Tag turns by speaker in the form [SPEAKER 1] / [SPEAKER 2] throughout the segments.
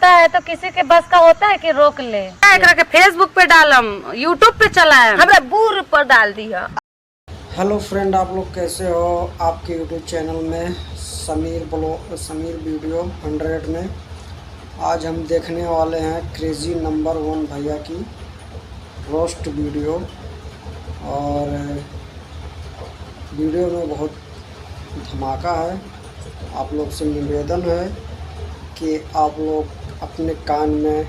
[SPEAKER 1] चढ़ता है तो किसी के बस का होता है कि रोक ले।
[SPEAKER 2] एकरा के फेसबुक पे डालम, यूट्यूब पे चलाएम, हमरा बूर पर डाल दिया।
[SPEAKER 3] हेलो फ्रेंड, आप लोग कैसे हो। आपके यूट्यूब चैनल में समीर वीडियो 100 में आज हम देखने वाले हैं क्रेजी नंबर 1 भैया की रोस्ट वीडियो। और वीडियो में बहुत धमाका है। आप लोग से निवेदन है कि आप लोग अपने कान में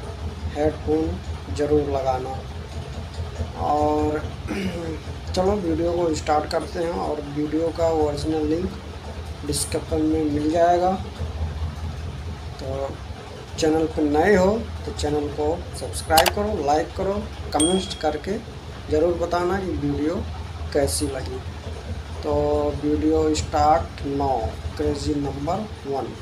[SPEAKER 3] हेडफोन ज़रूर लगाना। और चलो वीडियो को स्टार्ट करते हैं। और वीडियो का ओरिजिनल लिंक डिस्क्रिप्शन में मिल जाएगा। तो चैनल पर नए हो तो चैनल को सब्सक्राइब करो, लाइक करो, कमेंट करके ज़रूर बताना कि वीडियो कैसी लगी। तो video start now. Crazy number 1।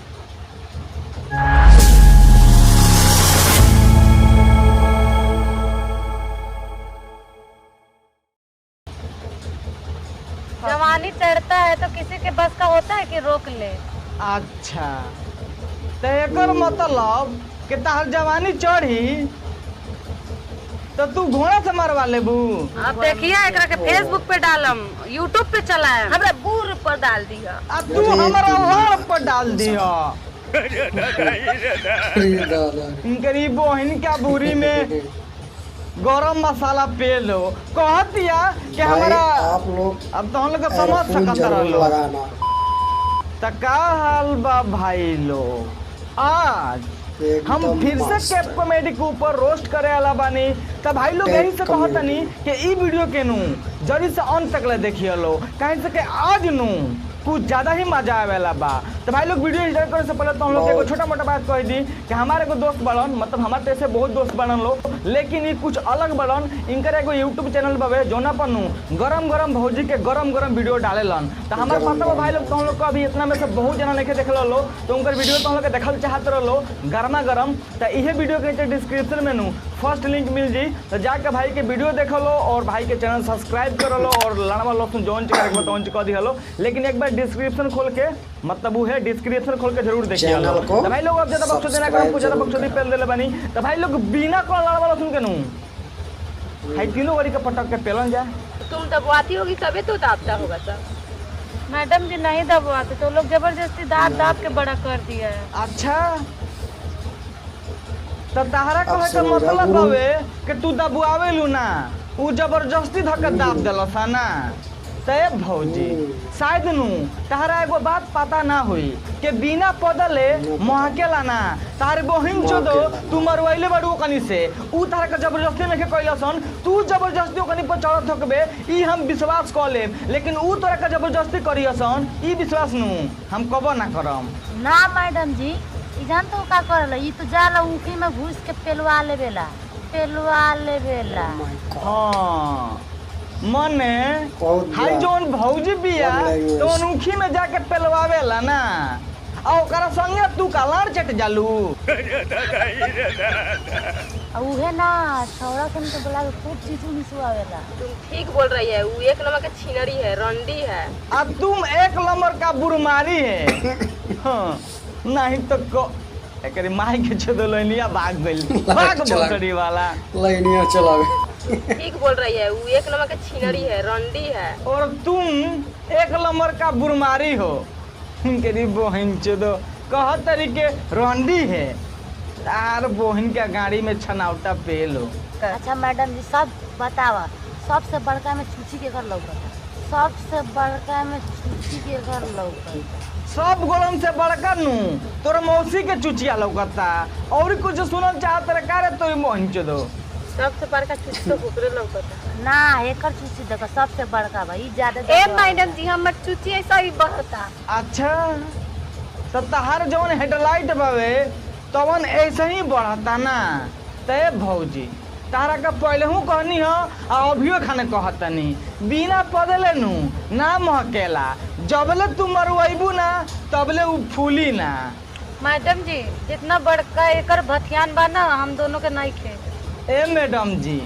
[SPEAKER 1] जवानी चढ़ता है तो किसी के बस का होता है कि रोक ले।
[SPEAKER 4] अच्छा, तो एकर मतलब कि तार जवानी चढ़ी तो तू घोड़ा से मरवा लेबू।
[SPEAKER 2] अब देखिए एकरा के फेसबुक पे डालम, यूट्यूब पे चलाएम, हमरा बूर पर डाल दिया।
[SPEAKER 4] अब तू हमारा लाड़ पर डाल दिया। इनकरी बहन क्या बुरी में गरम मसाला पे लो कह दिया कि हमारा।
[SPEAKER 3] आप लोग
[SPEAKER 4] अब तो हम लोग समझ सकता
[SPEAKER 3] लगाना।
[SPEAKER 4] तो का हाल बा भाई लोग, आज हम फिर से कैप कॉमेडी के ऊपर रोस्ट करे वाला बानी। तब भाई लोग यही से कहतनी कि ई वीडियो के नू जरी से अंत तक ले देखिए लो, कहीं से के आज नू कुछ ज्यादा ही मजा आवेला बा। तो भाई लोग वीडियो स्टार्ट करे से पहले तो हम लोग एक छोटा मोटा बात कह दी कि हमारे को दोस्त बनन, मतलब हमारे जैसे बहुत दोस्त बनन लो, लेकिन ये कुछ अलग बनन। इनकर एगो यूट्यूब चैनल बावे जोना पर नू गरम गरम भौजी के गरम गरम वीडियो डालेलन। तो हमारे पता बा भाई लोग तो हम लोग को अभी इतना में से बहुत जना लेके देख लो, तो उनकर वीडियो तो हम लोग देखल चाहते रहो गरमा गरम। तो यह वीडियो के नीचे डिस्क्रिप्शन में नू फर्स्ट लिंक मिल जी, तो जाके भाई के वीडियो देख लो और भाई के चैनल सब्सक्राइब कर लो और लड़वा लो जोन कह दी हलो। लेकिन एक बार डिस्क्रिप्शन खोल के, मतलब वो है डिस्क्रिप्शन खोल के जरूर देखिए लो। तो भाई लोग अब ज्यादा बक्सो देना काम को ज्यादा बक्सो दी पेल देले बनी। तो भाई लोग बिना को लड़वा लो सुन के नू भाई तीनों वाली का पटक के पेलन जाए।
[SPEAKER 2] तुम दबवाती होगी तबे तो दाबता होगा सब।
[SPEAKER 1] मैडम जी नहीं दबवाते तो लोग जबरदस्ती दाब दाब के बड़ा कर दिया है।
[SPEAKER 4] अच्छा, तो ताहरा कहे का मतलब हवे कि तू दबुआवे लू ना, उ जबरदस्ती धक्का दाब देलस ना। तय भौजी शायद नू ताहरा एगो बात पता ना हुई कि बिना पदले महकेला ना। तार बहिन चोदो तू मरवाइले बड़ू कनी से, उ तारा का जबरदस्ती नहीं कइलसन, तू जबरदस्ती कनी पर चढ़त थकबे ई हम विश्वास कर लेब। लेकिन उ तोरा का जबरदस्ती करियसन ई विश्वास नू हम कबो ना करम
[SPEAKER 1] ना। मैडम जी ई जान तो का करला, ई तो जाला ऊखी में घुस के पेलवा लेवेला।
[SPEAKER 4] हाँ मने हाई जोन भौजी बिया तो ऊखी में जाके पेलवावेला ना, और ओकरा संगे तू कालार चट जालू।
[SPEAKER 1] उहे ना छौड़ा सन के बोला खूब चीज मिसवावेला।
[SPEAKER 2] तुम ठीक बोल रही है, वो एक नंबर का छीनरी है, रंडी है।
[SPEAKER 4] अब तुम एक नंबर का बुरमारी है। हाँ, नहीं तो एकरी माई के छेदो लइनिया भाग गइल, भाग बोतरी वाला
[SPEAKER 3] लइनिया चलावे।
[SPEAKER 2] ठीक बोल रही है, वो एक नंबर का छीनरी है, रंडी है।
[SPEAKER 4] और तुम एक नंबर का बुरमारी हो। इनके बहन चोदो कह तरीके रंडी है, तार बहन के गाड़ी में छनावटा पेल हो।
[SPEAKER 1] अच्छा मैडम जी सब बतावा, सबसे बड़का में छुची के घर लौकता, सबसे बड़का में छुची के घर लौकता।
[SPEAKER 4] सब गोलम से बड़का नू तोर मौसी के चुचिया लौकता। और कुछ सुनल चाहत रे का रे तो मोहन चोदो
[SPEAKER 2] सबसे बड़का चुची तो ऊपरे लौकता
[SPEAKER 1] ना। एकर चुची देखो सबसे बड़का भाई ज्यादा।
[SPEAKER 2] ए मैडम जी हमर चुची ऐसा ही बढ़ता।
[SPEAKER 4] अच्छा, तो तहार जवन हेडलाइट बावे तवन ऐसे ही बढ़ता ना। तय भौजी तारा का पहले हूँ कहनी हो और अभियो खाने कहतनी बिना पदले नू ना महकेला, जबले तू मरवाइबू ना तबले उ फूली ना।
[SPEAKER 1] मैडम जी जितना बड़का एकर भथियान बा ना हम दोनों के नहीं खे।
[SPEAKER 4] ए मैडम जी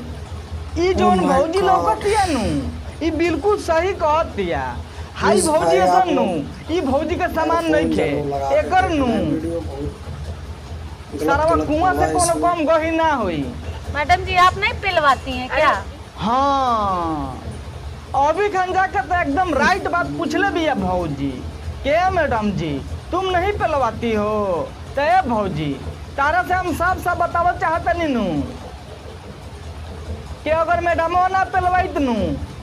[SPEAKER 4] ई जोन भौजी लौकतिया नू ई बिल्कुल सही कहतिया। हाई भौजी असन नू ई भौजी के सामान नहीं खे एकर नू सारा कुआं से कोनो कम गही ना हुई।
[SPEAKER 2] मैडम जी आप नहीं पिलवाती हैं क्या?
[SPEAKER 4] हाँ अभी खंजा का तो एकदम राइट बात पूछले भी है भौजी के मैडम जी तुम नहीं पिलवाती हो तो भौजी तारा से हम साफ साफ बतावल चाहते नीनू कि अगर मैडम ना पिलवाई तनू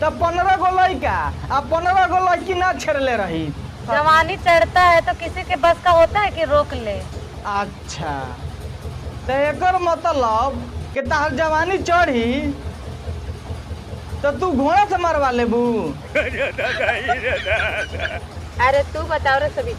[SPEAKER 4] तो 15 गो लड़का आ 15 गो लड़की ना छेड़ले रही।
[SPEAKER 2] जवानी चढ़ता है तो किसी के बस का होता है कि रोक ले।
[SPEAKER 4] अच्छा तो एकर मतलब कि तार जवानी चढ़ी तो तू घोड़ा से मरवा लेबू।
[SPEAKER 2] अरे तू बताओ रे सभी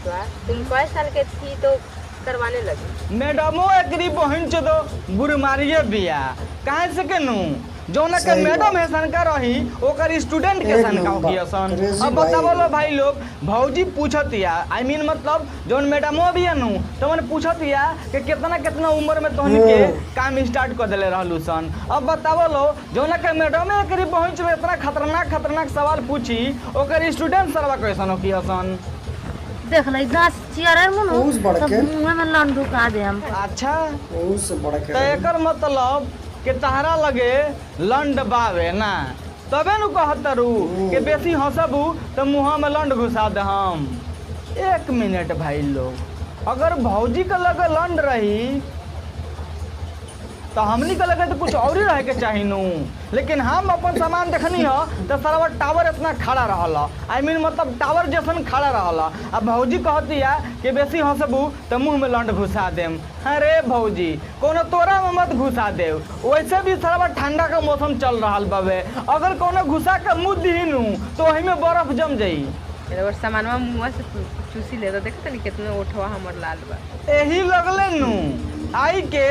[SPEAKER 2] तुम कई साल के थी तो करवाने लगी?
[SPEAKER 4] मैडमो एकरी बहन से तो बुरी मारिए बिया काहे से केनू जोना के मैडम है सनका रही ओकर स्टूडेंट के सनका हो गया सन। अब बताओ लो भाई लोग भौजी पूछतिया आई मीन मतलब जोन मैडमो भी है नु तो मैंने पूछतिया कि कितना उम्र में तोहनी के काम स्टार्ट कर देले रहलू सन। अब बताओ लो जोना के मैडम एकरी बहन से इतना खतरनाक सवाल पूछी ओकर स्टूडेंट सरवा कैसन हो किया सन।
[SPEAKER 1] देख ले गाछ चियर मुनु तो मुंह में लंडू का दे हम।
[SPEAKER 4] अच्छा
[SPEAKER 3] उस बड़ा
[SPEAKER 4] तो एकर मतलब कि तहरा लगे लंड बावे ना तबे नु कहतरू कि बेसी हंसबू तो मुँह में लंड घुसा दे हम। 1 मिनट भाई लोग अगर भौजी का लगे लंड रही तो हमनी का लगे तो कुछ और ही रहे के चाहिए नू लेकिन हम अपन सामान देखनी हो तो सारा टावर इतना खड़ा रहला आई मीन मतलब टावर जैसन खड़ा रहला। अब भौजी कहती है कि बेसी हंसबू तो मुंह में लंड घुसा देम। अरे भौजी कोनो तोरा में मत घुसा दे वैसे भी सारा ठंडा का मौसम चल रहा बाबे अगर कोनो घुसा के मुँह दीनू तो वही में बर्फ जम जाई।
[SPEAKER 2] सामानवा मुँह से चूसी ले तो देखते नहीं कितने ओठवा हमर लाल बा
[SPEAKER 4] यही लगले नू आई के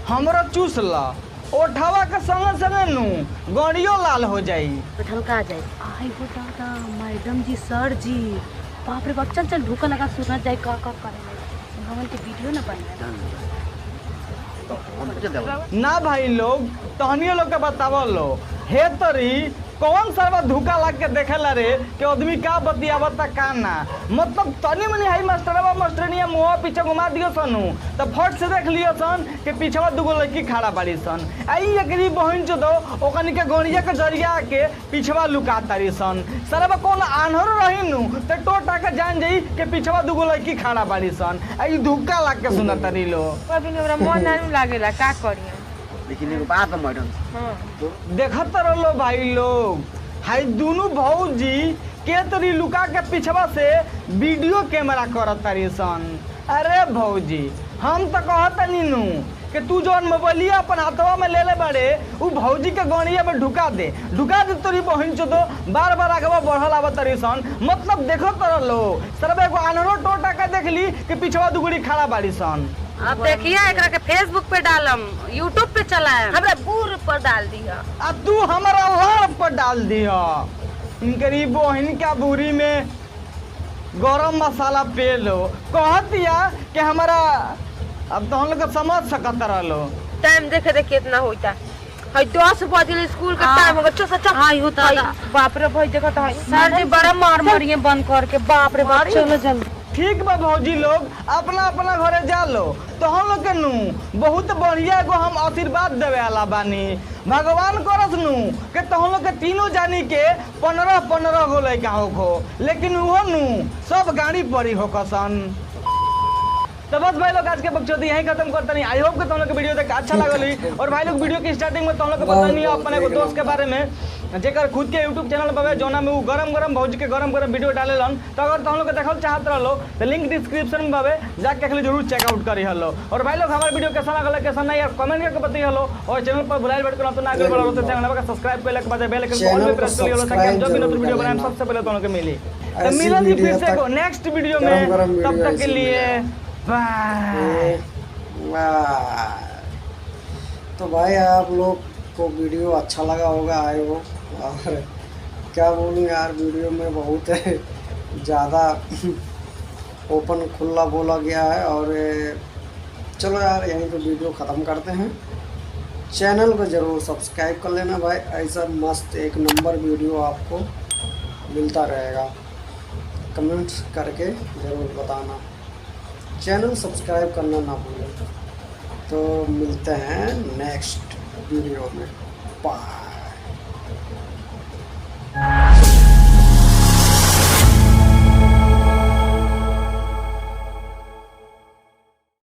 [SPEAKER 4] हमरा चूस ला ओठवा के संगे संगे नू गड़ियो लाल हो जाई
[SPEAKER 1] ढलका जाए। आई हो दादा मैडम जी सर जी बाप रे बाप चल भूखा लगा सुना जाए का करे भगवान के वीडियो ना बने
[SPEAKER 4] ना भाई लोग तहनियो लोग के बतावो लो हे तरी कौन सर्वा धोखा लग के देखेला रे कि आदमी का बतियावता का ना मतलब तनी मनी हाई मास्टरवा मास्टरनिया मुंह पीछे घुमा दियो सनु तो फट से देख लियो सन कि पीछवा दुगो लड़की खड़ा बाड़ी सन आई एकरी बहन जो दो ओकनी के गोनिया के जरिया के पीछवा लुका तारी सन सरवा कौन आन्हर रही नु तो टोटा के जान जाई कि पीछवा दुगो लड़की खड़ा बाड़ी सन आई धोखा लग के सुना तारी लो
[SPEAKER 2] अभी हमरा मन ना लागेला का करिया
[SPEAKER 5] लेकिन एगो बात है मैडम
[SPEAKER 4] देखत रहो भाई लोग हाई दोनों भौजी के तरी लुका के पिछवा से वीडियो कैमरा करत तारी सन। अरे भौजी हम तो कहत नीनू कि तू जौन मोबाइलिया अपन हाथवा में ले बड़े उ भौजी के गणिया में ढुका दे तोरी बहन चो तो बार बार आगवा बढ़ल आवत तारी सन मतलब देखत रहो सरबे एगो आनरो टोटा के देख ली कि पिछवा दुगुड़ी खड़ा बाड़ी सन।
[SPEAKER 2] अब देखिए एकरा के फेसबुक पे डालम यूट्यूब पे चलाएम हमरा बूर पर डाल दिया
[SPEAKER 4] आ तू हमारा लाड़ पर डाल दिया इनकरी बहन का बूरी में गरम मसाला पे लो कहतिया कि हमारा अब तो हम लोग समझ सकत रहो
[SPEAKER 2] टाइम देखे कितना होता है 10 बजे स्कूल का टाइम होगा चल
[SPEAKER 1] हां होता
[SPEAKER 2] बाप रे भाई देखो तो
[SPEAKER 1] सर जी बड़ा मारिए बंद करके बाप रे बाप चलो जल्दी।
[SPEAKER 4] ठीक बा भौजी लोग अपना अपना घरे जा लो तो हम लोग के नू बहुत बढ़िया एगो हम आशीर्वाद देवे वाला बानी भगवान करस नू कि तो हम लोग के तीनों जानी के 15 गो लड़का हो लेकिन वो नू सब गाड़ी पड़ी हो कसन। तो बस भाई लोग आज के बकचोदी यहीं खत्म करते नहीं आई होप कि तुम लोग के वीडियो देख अच्छा लगल और भाई लोग वीडियो की स्टार्टिंग में तुम लोग को पता नहीं है अपने एगो दोस्त के बारे में जेकर खुद के यूट्यूब चैनल पर जोना में वो गरम भौजी के गरम वीडियो डालेलन तो अगर तुम लोग देखल चाहत रहो तो लिंक डिस्क्रिप्शन में बाबे जाके खाली जरूर चेकआउट करी हलो। और भाई लोग हमारे वीडियो कैसा लगल कैसा नहीं यार कमेंट करके बताइए हलो और चैनल पर भुलाइल बैठ कर तो ना आगे बढ़ो तो चैनल को सब्सक्राइब करले के बाद बेल आइकन को ऑल पे प्रेस कर लियो ताकि हम जब भी नई वीडियो बनाएं सबसे पहले तुम लोग को मिले। तो मिलन फिर से नेक्स्ट वीडियो में तब तक के लिए बाय।
[SPEAKER 3] तो भाई आप लोग को वीडियो अच्छा लगा होगा आए हो और क्या बोलूँ यार वीडियो में बहुत ज़्यादा ओपन खुला बोला गया है और चलो यार यहीं पे वीडियो ख़त्म करते हैं। चैनल को ज़रूर सब्सक्राइब कर लेना भाई ऐसा मस्त 1 नंबर वीडियो आपको मिलता रहेगा कमेंट्स करके ज़रूर बताना। चैनल सब्सक्राइब करना ना भूलें। तो मिलते हैं नेक्स्ट वीडियो में। बाय।